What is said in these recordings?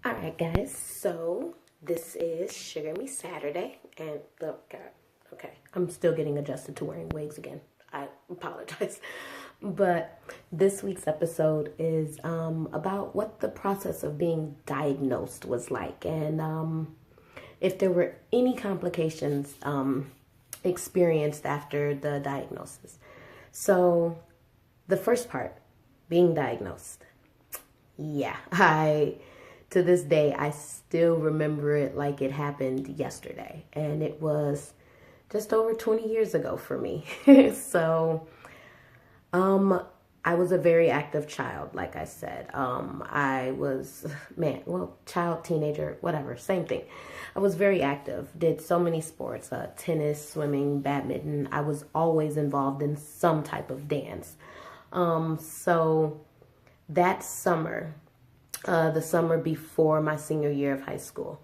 All right, guys. So this is Sugar Me Saturday, and oh God, okay, I'm still getting adjusted to wearing wigs again. I apologize, but this week's episode is about what the process of being diagnosed was like, and if there were any complications experienced after the diagnosis. So the first part, being diagnosed. Yeah, I to this day I still remember it like it happened yesterday, and it was just over 20 years ago for me. So, I was a very active child, like I said. I was, man, well, child, teenager, whatever, same thing. I was very active, did so many sports, tennis, swimming, badminton. I was always involved in some type of dance. So that summer, the summer before my senior year of high school,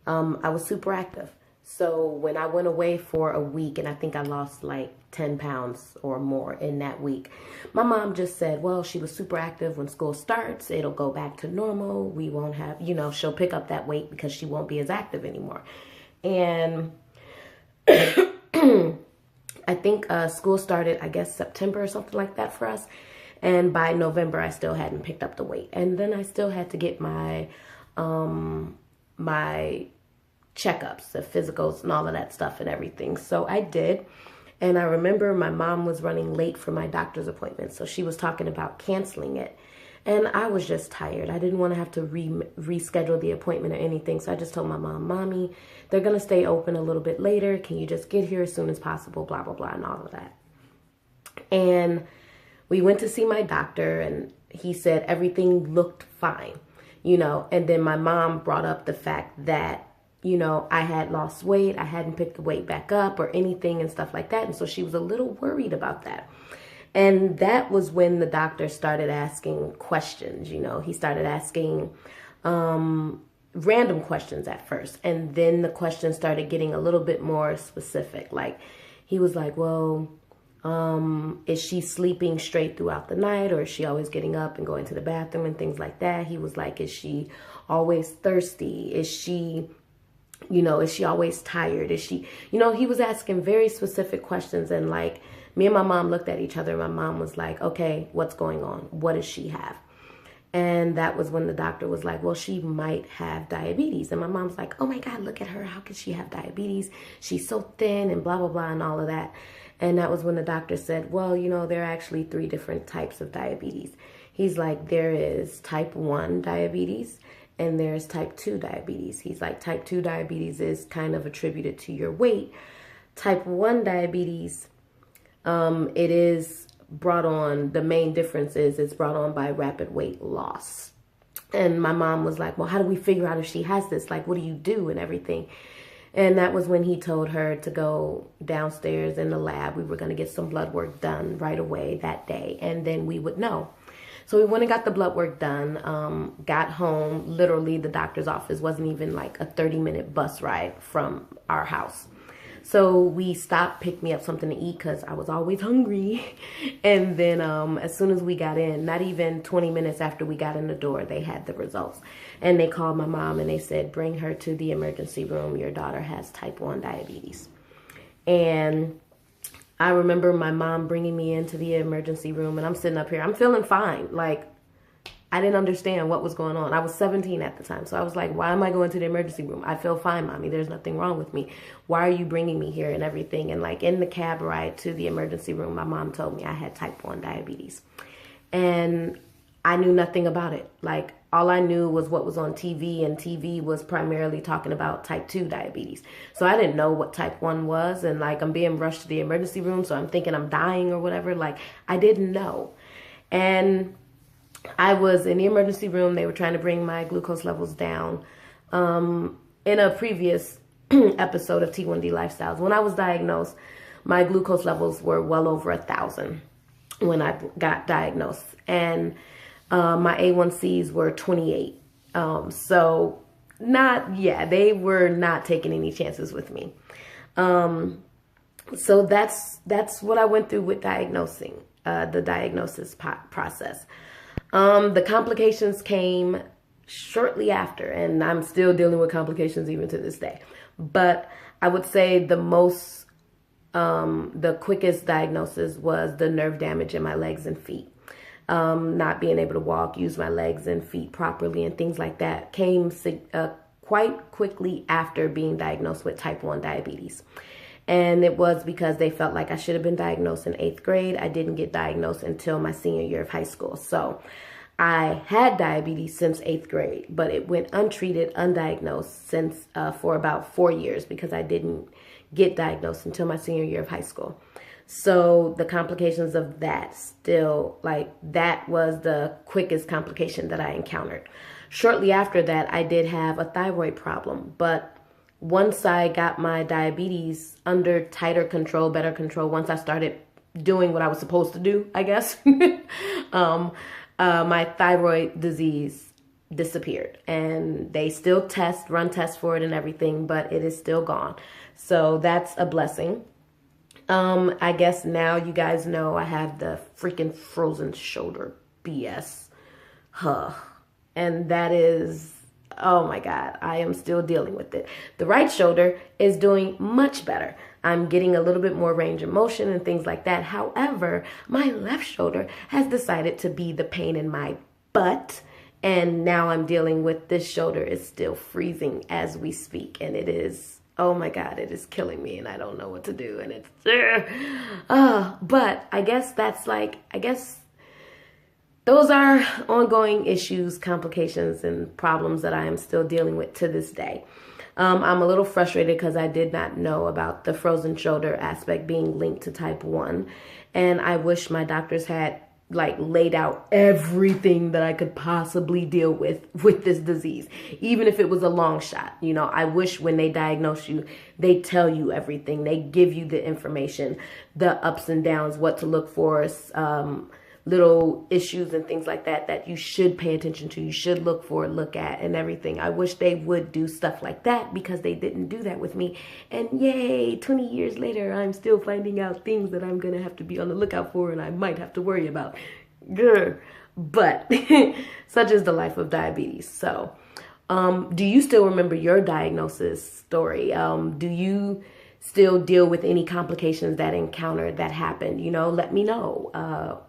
I was super active. So when I went away for a week, and I think I lost like 10 pounds or more in that week, my mom just said, well, she was super active. When school starts, it'll go back to normal. We won't have, she'll pick up that weight because she won't be as active anymore. And I think school started, I guess, September or something like that for us. And by November, I still hadn't picked up the weight. And then I still had to get my my checkups, the physicals and all of that stuff and everything. So I did. And I remember my mom was running late for my doctor's appointment. So she was talking about canceling it. And I was just tired. I didn't want to have to reschedule the appointment or anything. So I just told my mom, Mommy, they're going to stay open a little bit later. Can you just get here as soon as possible? Blah, blah, blah, and all of that. And we went to see my doctor, and he said everything looked fine, and then my mom brought up the fact that, I had lost weight. I hadn't picked the weight back up or anything and stuff like that. And so she was a little worried about that. And that was when the doctor started asking questions. He started asking random questions at first. And then the questions started getting a little bit more specific. Like, he was like, well, is she sleeping straight throughout the night, or is she always getting up and going to the bathroom and things like that? He was like, is she always thirsty? Is she always tired? Is she, he was asking very specific questions. And like, me and my mom looked at each other. My mom was like, okay, what's going on? What does she have? And that was when the doctor was like, well, she might have diabetes. And my mom's like, oh my God, look at her. How could she have diabetes? She's so thin and blah, blah, blah, and all of that. And that was when the doctor said, well, there are actually 3 different types of diabetes. He's like, there is type 1 diabetes and there's type 2 diabetes. He's like, type 2 diabetes is kind of attributed to your weight. Type 1 diabetes, it is brought on, the main difference is it's brought on by rapid weight loss. And my mom was like, well, how do we figure out if she has this? Like, what do you do and everything? And that was when he told her to go downstairs in the lab. We were going to get some blood work done right away that day, and then we would know. So we went and got the blood work done, got home. Literally, the doctor's office wasn't even like a 30-minute bus ride from our house. So we stopped, picked me up something to eat because I was always hungry. And then as soon as we got in, not even 20 minutes after we got in the door, they had the results. And they called my mom and they said, bring her to the emergency room. Your daughter has type 1 diabetes. And I remember my mom bringing me into the emergency room, and I'm sitting up here. I'm feeling fine. Like, I didn't understand what was going on. I was 17 at the time. So I was like, why am I going to the emergency room? I feel fine, Mommy. There's nothing wrong with me. Why are you bringing me here and everything? And like in the cab ride to the emergency room, my mom told me I had type 1 diabetes. And I knew nothing about it. Like, all I knew was what was on TV, and TV was primarily talking about type 2 diabetes. So I didn't know what type 1 was. And like, I'm being rushed to the emergency room, so I'm thinking I'm dying or whatever. Like, I didn't know. And I was in the emergency room. They were trying to bring my glucose levels down. In a previous episode of T1D Lifestyles, when I was diagnosed, my glucose levels were well over 1,000 when I got diagnosed. And my A1Cs were 28. So they were not taking any chances with me. So that's what I went through with diagnosing, the diagnosis process. The complications came shortly after, and I'm still dealing with complications even to this day. But I would say the quickest diagnosis was the nerve damage in my legs and feet. Not being able to walk, use my legs and feet properly, and things like that came quite quickly after being diagnosed with type 1 diabetes. And it was because they felt like I should have been diagnosed in 8th grade. I didn't get diagnosed until my senior year of high school. So I had diabetes since 8th grade, but it went untreated, undiagnosed since for about 4 years because I didn't get diagnosed until my senior year of high school. So the complications of that still, like, that was the quickest complication that I encountered. Shortly after that, I did have a thyroid problem, but once I got my diabetes under tighter control, better control, once I started doing what I was supposed to do, I guess, my thyroid disease disappeared, and they still run tests for it and everything, but it is still gone. So that's a blessing. I guess now you guys know I have the freaking frozen shoulder BS. And that is, oh my God, I am still dealing with it. The right shoulder is doing much better. I'm getting a little bit more range of motion and things like that. However, my left shoulder has decided to be the pain in my butt. And now I'm dealing with this shoulder is still freezing as we speak. And it is, oh my God, it is killing me and I don't know what to do. And it's, but I guess that's like, those are ongoing issues, complications, and problems that I am still dealing with to this day. I'm a little frustrated because I did not know about the frozen shoulder aspect being linked to type 1. And I wish my doctors had like laid out everything that I could possibly deal with this disease, even if it was a long shot. You know, I wish when they diagnose you, they tell you everything. They give you the information, the ups and downs, what to look for, little issues and things like that that you should pay attention to, you should look at and everything. I wish they would do stuff like that because they didn't do that with me. And yay, 20 years later, I'm still finding out things that I'm going to have to be on the lookout for and I might have to worry about. Grr. But such is the life of diabetes. So do you still remember your diagnosis story? Do you still deal with any complications that happened? You know, let me know.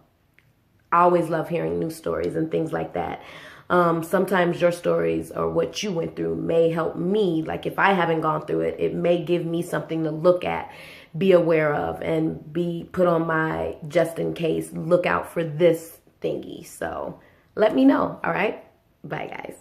I always love hearing new stories and things like that. Sometimes your stories or what you went through may help me. Like if I haven't gone through it, it may give me something to look at, be aware of, and be put on my just in case, look out for this thingy. So let me know. All right. Bye, guys.